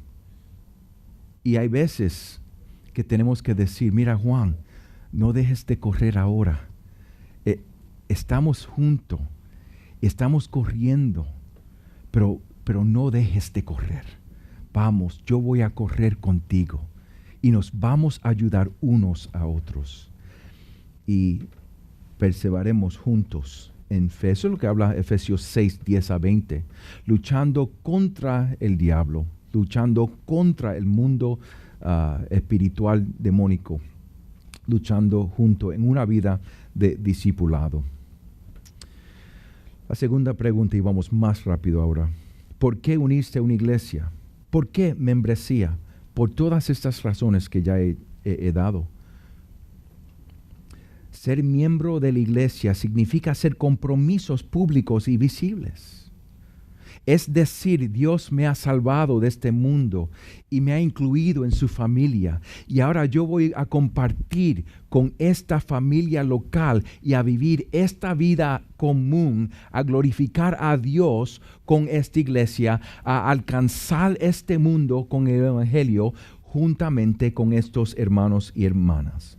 A: Y hay veces que tenemos que decir, mira Juan, no dejes de correr ahora. Estamos juntos, estamos corriendo, pero no dejes de correr. Vamos, yo voy a correr contigo. Y nos vamos a ayudar unos a otros. Y perseveraremos juntos en fe. Eso es lo que habla Efesios 6, 10 a 20. Luchando contra el diablo, luchando contra el mundo espiritual demónico, luchando junto en una vida de discipulado. La segunda pregunta, y vamos más rápido ahora. ¿Por qué unirse a una iglesia? ¿Por qué membresía? Por todas estas razones que ya he dado. Ser miembro de la iglesia significa hacer compromisos públicos y visibles. Es decir, Dios me ha salvado de este mundo y me ha incluido en su familia. Y ahora yo voy a compartir con esta familia local y a vivir esta vida común, a glorificar a Dios con esta iglesia, a alcanzar este mundo con el evangelio juntamente con estos hermanos y hermanas.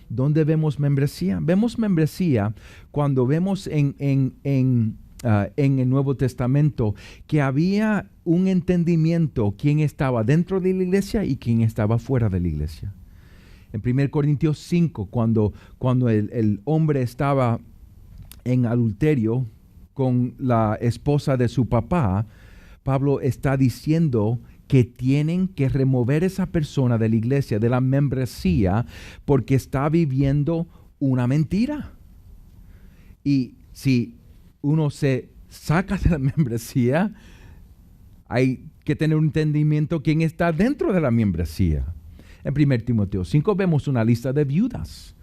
A: ¿Dónde vemos membresía? Vemos membresía cuando vemos en el Nuevo Testamento que había un entendimiento quién estaba dentro de la iglesia y quién estaba fuera de la iglesia. En 1 Corintios 5, cuando el hombre estaba en adulterio con la esposa de su papá, Pablo está diciendo que tienen que remover esa persona de la iglesia, de la membresía, porque está viviendo una mentira. Y si uno se saca de la membresía, hay que tener un entendimiento quién está dentro de la membresía. En 1 Timoteo 5 vemos una lista de viudas.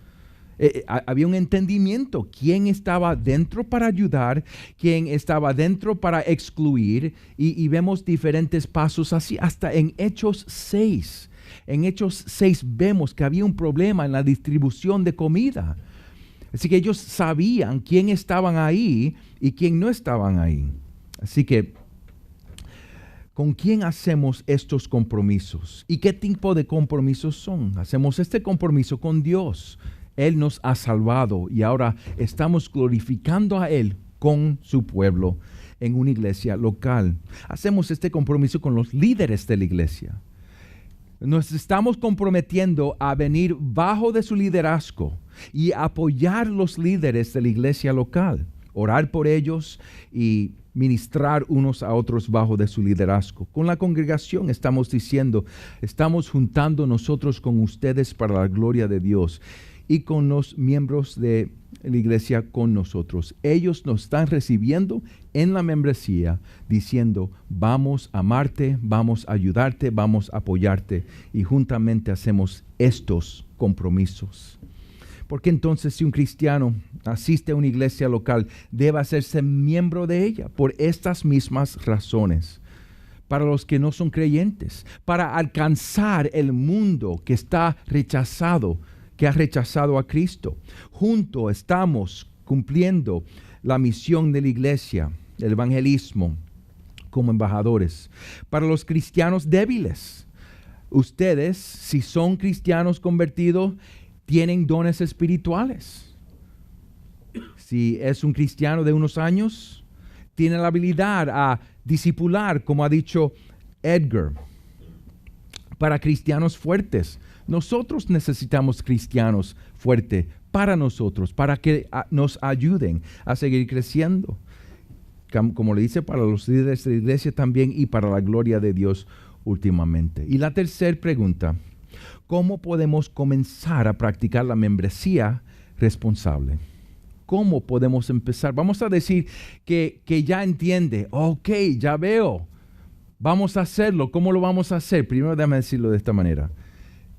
A: Había un entendimiento. ¿Quién estaba dentro para ayudar? ¿Quién estaba dentro para excluir? Y vemos diferentes pasos así, hasta en Hechos 6. En Hechos 6 vemos que había un problema en la distribución de comida. Así que ellos sabían quién estaban ahí y quién no estaban ahí. Así que, ¿con quién hacemos estos compromisos? ¿Y qué tipo de compromisos son? Hacemos este compromiso con Dios. Él nos ha salvado y ahora estamos glorificando a Él con su pueblo en una iglesia local. Hacemos este compromiso con los líderes de la iglesia. Nos estamos comprometiendo a venir bajo de su liderazgo y apoyar los líderes de la iglesia local, orar por ellos y ministrar unos a otros bajo de su liderazgo. Con la congregación estamos diciendo, estamos juntando nosotros con ustedes para la gloria de Dios, y con los miembros de la iglesia con nosotros. Ellos nos están recibiendo en la membresía diciendo, vamos a amarte, vamos a ayudarte, vamos a apoyarte, y juntamente hacemos estos compromisos. Porque entonces, si un cristiano asiste a una iglesia local, debe hacerse miembro de ella por estas mismas razones. Para los que no son creyentes, para alcanzar el mundo que está rechazado, que ha rechazado a Cristo. Juntos estamos cumpliendo la misión de la iglesia, el evangelismo, como embajadores. Para los cristianos débiles, ustedes, si son cristianos convertidos, tienen dones espirituales. Si es un cristiano de unos años, tiene la habilidad a discipular, como ha dicho Edgar. Para cristianos fuertes, nosotros necesitamos cristianos fuertes para nosotros, para que nos ayuden a seguir creciendo. Como le dice, para los líderes de la iglesia también, y para la gloria de Dios últimamente. Y la tercera pregunta, ¿cómo podemos comenzar a practicar la membresía responsable? ¿Cómo podemos empezar? Vamos a decir que ya entiende, ok, ya veo, vamos a hacerlo. ¿Cómo lo vamos a hacer? Primero déjame decirlo de esta manera.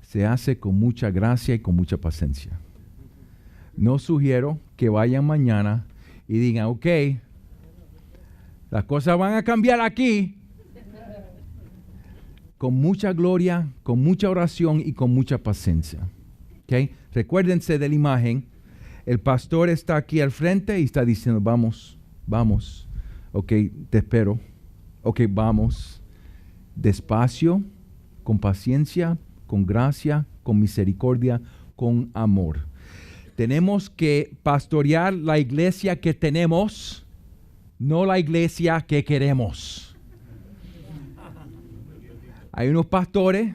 A: Se hace con mucha gracia y con mucha paciencia. No sugiero que vayan mañana y digan, ok, las cosas van a cambiar aquí. Con mucha gloria, con mucha oración y con mucha paciencia. ¿Okay? Recuérdense de la imagen. El pastor está aquí al frente y está diciendo, vamos, vamos. Ok, te espero. Ok, vamos. Despacio, con paciencia, con gracia, con misericordia, con amor. Tenemos que pastorear la iglesia que tenemos, no la iglesia que queremos. Hay unos pastores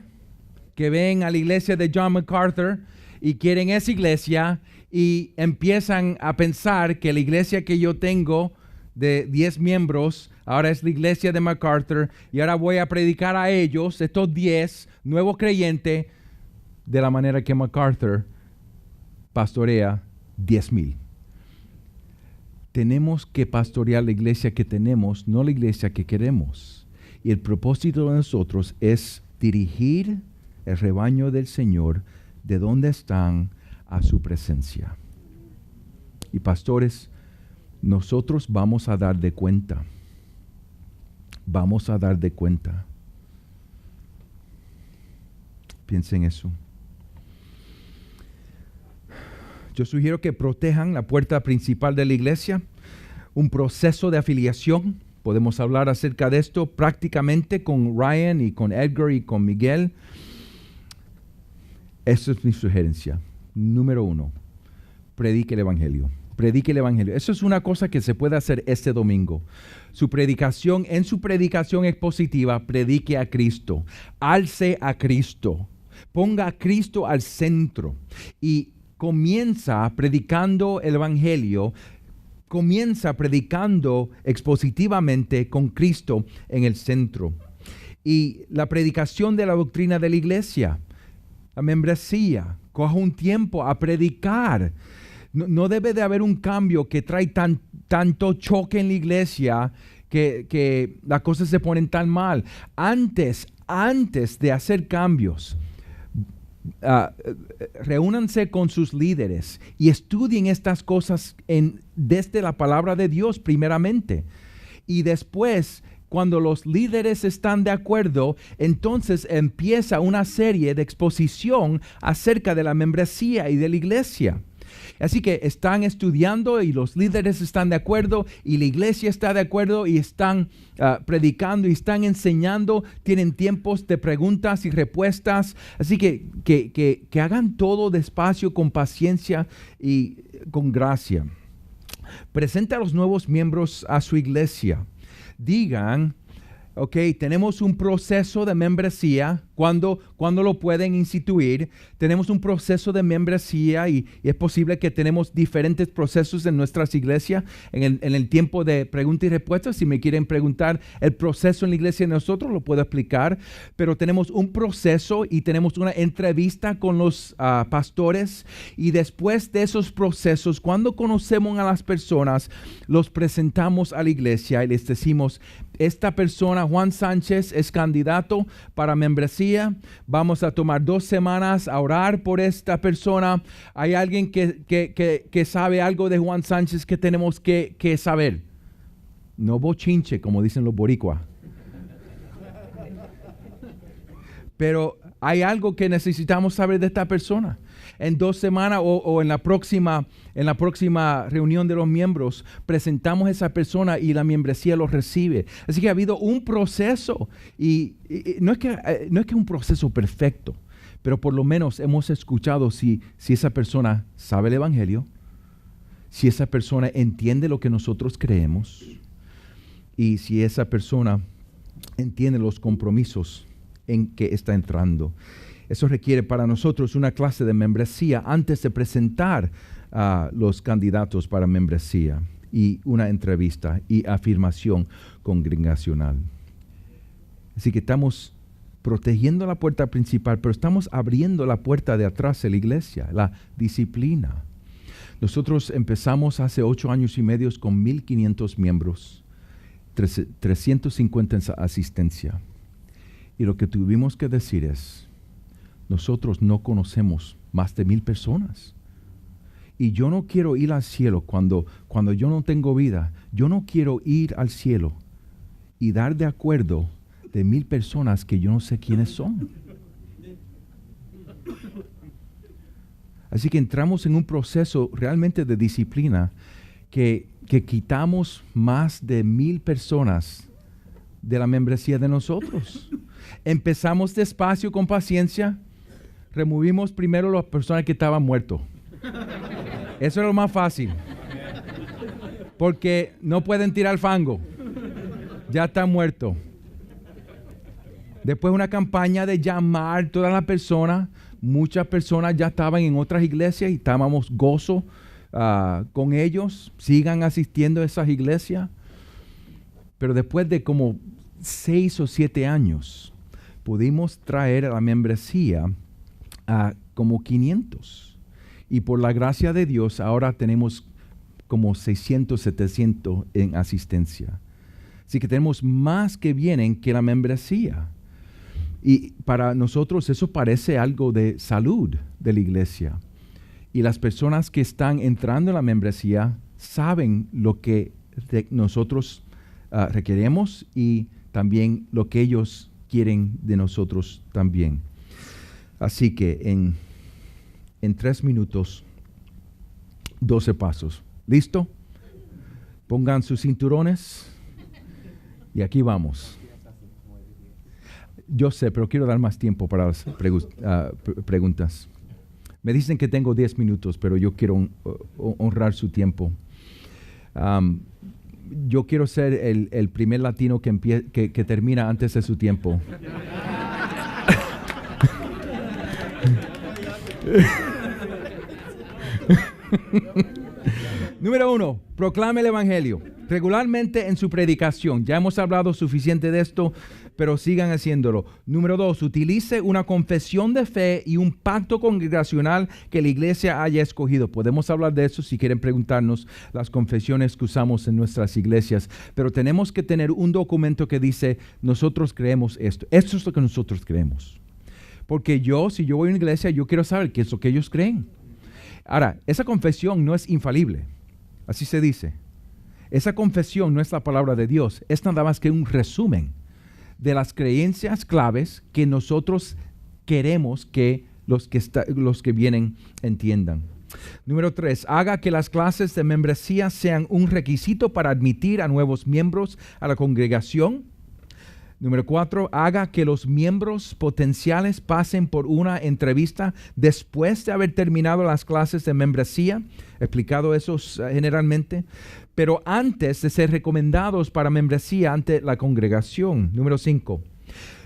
A: que ven a la iglesia de John MacArthur y quieren esa iglesia y empiezan a pensar que la iglesia que yo tengo de 10 miembros ahora es la iglesia de MacArthur, y ahora voy a predicar a ellos, estos 10 nuevos creyentes, de la manera que MacArthur pastorea 10,000. Tenemos que pastorear la iglesia que tenemos, no la iglesia que queremos. Y el propósito de nosotros es dirigir el rebaño del Señor de donde están a su presencia. Y pastores, nosotros vamos a dar de cuenta. Vamos a dar de cuenta. Piensen eso. Yo sugiero que protejan la puerta principal de la iglesia, un proceso de afiliación. Podemos hablar acerca de esto prácticamente con Ryan y con Edgar y con Miguel. Esa es mi sugerencia. Número 1, predique el evangelio. Predique el evangelio. Eso es una cosa que se puede hacer este domingo. En su predicación expositiva, predique a Cristo. Alce a Cristo. Ponga a Cristo al centro. Y comienza predicando el evangelio. Comienza predicando expositivamente con Cristo en el centro. Y la predicación de la doctrina de la iglesia, la membresía, coja un tiempo a predicar. No debe de haber un cambio que trae tanto choque en la iglesia que las cosas se ponen tan mal. Antes de hacer cambios, reúnanse con sus líderes y estudien estas cosas desde la palabra de Dios primeramente. Y después, cuando los líderes están de acuerdo, entonces empieza una serie de exposición acerca de la membresía y de la iglesia. Así que están estudiando y los líderes están de acuerdo y la iglesia está de acuerdo y están predicando y están enseñando. Tienen tiempos de preguntas y respuestas. Así que hagan todo despacio, con paciencia y con gracia. Presente a los nuevos miembros a su iglesia. Digan, ok, tenemos un proceso de membresía. ¿Cuándo lo pueden instituir? Tenemos un proceso de membresía y es posible que tenemos diferentes procesos en nuestras iglesias. En el tiempo de preguntas y respuestas, si me quieren preguntar el proceso en la iglesia de nosotros, lo puedo explicar. Pero tenemos un proceso y tenemos una entrevista con los pastores. Y después de esos procesos, cuando conocemos a las personas, los presentamos a la iglesia y les decimos, esta persona, Juan Sánchez, es candidato para membresía. Vamos a tomar 2 semanas a orar por esta persona. ¿Hay alguien que sabe algo de Juan Sánchez que tenemos que saber? No bochinche, como dicen los boricuas. Pero hay algo que necesitamos saber de esta persona. En 2 semanas o en la próxima reunión de los miembros, presentamos a esa persona y la membresía lo recibe. Así que ha habido un proceso y no es que un proceso perfecto, pero por lo menos hemos escuchado si esa persona sabe el evangelio, si esa persona entiende lo que nosotros creemos y si esa persona entiende los compromisos en que está entrando. Eso requiere para nosotros una clase de membresía antes de presentar a los candidatos para membresía y una entrevista y afirmación congregacional. Así que estamos protegiendo la puerta principal, pero estamos abriendo la puerta de atrás de la iglesia, la disciplina. Nosotros empezamos hace 8 años y medio con 1,500 miembros, 350 en asistencia. Y lo que tuvimos que decir es, nosotros no conocemos más de 1,000 personas. Y yo no quiero ir al cielo cuando yo no tengo vida. Yo no quiero ir al cielo y dar de acuerdo de 1,000 personas que yo no sé quiénes son. Así que entramos en un proceso realmente de disciplina que quitamos más de 1,000 personas de la membresía de nosotros. Empezamos despacio, con paciencia. Removimos primero las personas que estaban muertos. Eso era lo más fácil. Porque no pueden tirar fango. Ya están muertos. Después una campaña de llamar a todas las personas. Muchas personas ya estaban en otras iglesias y estábamos gozo con ellos. Sigan asistiendo a esas iglesias. Pero después de como 6 o 7 años, pudimos traer a la membresía a como 500. Y por la gracia de Dios, ahora tenemos como 600, 700 en asistencia. Así que tenemos más que vienen que la membresía. Y para nosotros eso parece algo de salud de la iglesia. Y las personas que están entrando en la membresía saben lo que nosotros requeremos y también lo que ellos quieren de nosotros también. Así que en 3 minutos, 12 pasos. ¿Listo? Pongan sus cinturones y aquí vamos. Yo sé, pero quiero dar más tiempo para las preguntas. Me dicen que tengo 10 minutos, pero yo quiero honrar su tiempo. Yo quiero ser el primer latino que termina antes de su tiempo. Número 1, proclame el evangelio regularmente en su predicación. Ya hemos hablado suficiente de esto, pero sigan haciéndolo. Número 2, utilice una confesión de fe y un pacto congregacional que la iglesia haya escogido. Podemos hablar de eso si quieren preguntarnos las confesiones que usamos en nuestras iglesias, pero tenemos que tener un documento que dice, nosotros creemos esto. Esto es lo que nosotros creemos. Porque si yo voy a una iglesia, yo quiero saber qué es lo que ellos creen. Ahora, esa confesión no es infalible. Así se dice. Esa confesión no es la palabra de Dios. Es nada más que un resumen de las creencias claves que nosotros queremos que los que vienen entiendan. Número 3, haga que las clases de membresía sean un requisito para admitir a nuevos miembros a la congregación. Número 4, haga que los miembros potenciales pasen por una entrevista después de haber terminado las clases de membresía. He explicado eso generalmente. Pero antes de ser recomendados para membresía ante la congregación. Número 5,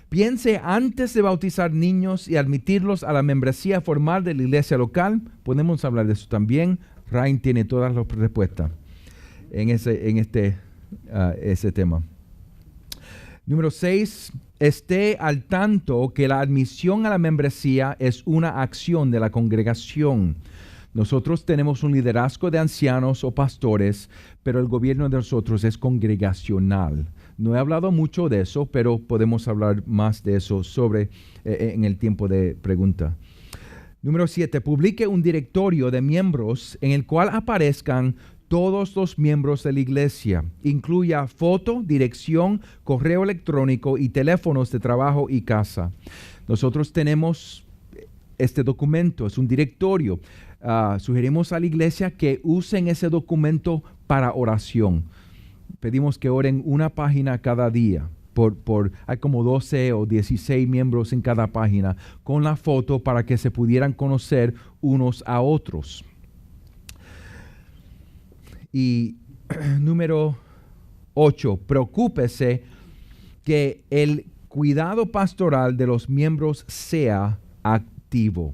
A: piense antes de bautizar niños y admitirlos a la membresía formal de la iglesia local. Podemos hablar de eso también. Ryan tiene todas las respuestas en ese tema. Número 6, esté al tanto que la admisión a la membresía es una acción de la congregación. Nosotros tenemos un liderazgo de ancianos o pastores, pero el gobierno de nosotros es congregacional. No he hablado mucho de eso, pero podemos hablar más de eso en el tiempo de pregunta. Número 7, publique un directorio de miembros en el cual aparezcan todos los miembros de la iglesia. Incluya foto, dirección, correo electrónico y teléfonos de trabajo y casa. Nosotros tenemos este documento, es un directorio. Sugerimos a la iglesia que usen ese documento para oración. Pedimos que oren una página cada día. Hay como 12 o 16 miembros en cada página con la foto para que se pudieran conocer unos a otros. Y número 8, preocúpese que el cuidado pastoral de los miembros sea activo.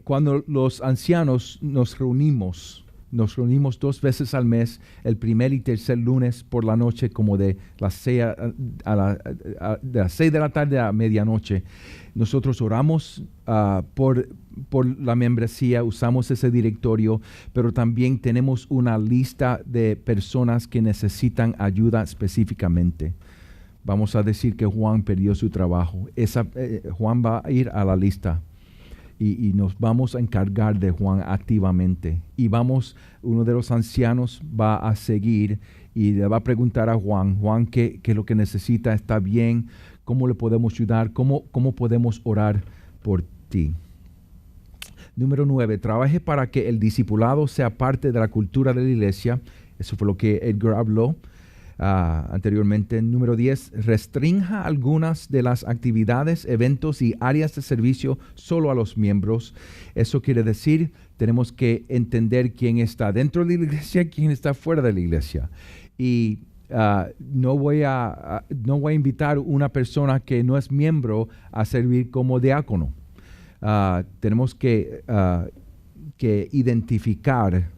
A: Cuando los ancianos nos reunimos 2 veces al mes, el primer y tercer lunes por la noche, como de las 6 de la tarde a medianoche. Nosotros oramos por la membresía, usamos ese directorio, pero también tenemos una lista de personas que necesitan ayuda específicamente. Vamos a decir que Juan perdió su trabajo. Juan va a ir a la lista. Y nos vamos a encargar de Juan activamente. Y uno de los ancianos va a seguir y le va a preguntar a Juan, ¿qué es lo que necesita? ¿Está bien? ¿Cómo le podemos ayudar? ¿Cómo podemos orar por ti? Número 9, trabaje para que el discipulado sea parte de la cultura de la iglesia. Eso fue lo que Edgar habló anteriormente. Número 10, restrinja algunas de las actividades, eventos y áreas de servicio solo a los miembros. Eso quiere decir, tenemos que entender quién está dentro de la iglesia y quién está fuera de la iglesia. Y no voy a invitar a una persona que no es miembro a servir como diácono. Tenemos que identificar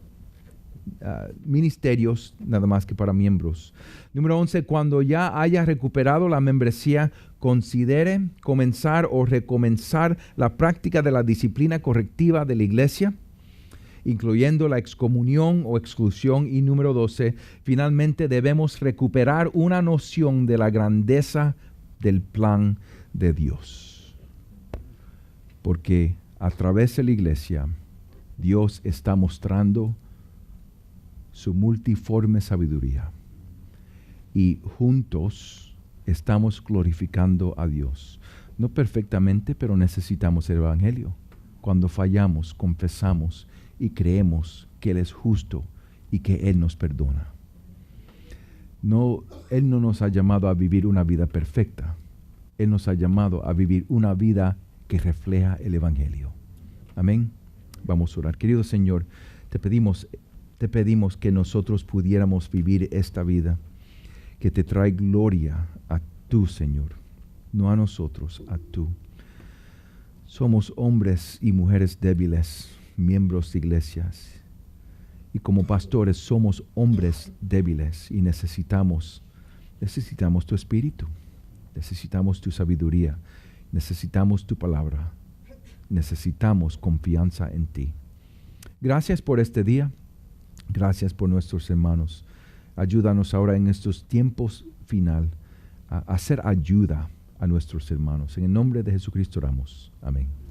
A: ministerios nada más que para miembros. Número 11, cuando ya haya recuperado la membresía, considere comenzar o recomenzar la práctica de la disciplina correctiva de la iglesia, incluyendo la excomunión o exclusión. Y número 12, finalmente debemos recuperar una noción de la grandeza del plan de Dios. Porque a través de la iglesia, Dios está mostrando su multiforme sabiduría. Y juntos estamos glorificando a Dios. No perfectamente, pero necesitamos el Evangelio. Cuando fallamos, confesamos y creemos que Él es justo y que Él nos perdona. Él no nos ha llamado a vivir una vida perfecta. Él nos ha llamado a vivir una vida que refleja el Evangelio. Amén. Vamos a orar. Querido Señor, te pedimos que nosotros pudiéramos vivir esta vida que te trae gloria a tú, Señor, no a nosotros, a tú. Somos hombres y mujeres débiles, miembros de iglesias, y como pastores somos hombres débiles y necesitamos tu espíritu, necesitamos tu sabiduría, necesitamos tu palabra, necesitamos confianza en ti. Gracias por este día. Gracias por nuestros hermanos. Ayúdanos ahora en estos tiempos final a hacer ayuda a nuestros hermanos. En el nombre de Jesucristo oramos. Amén.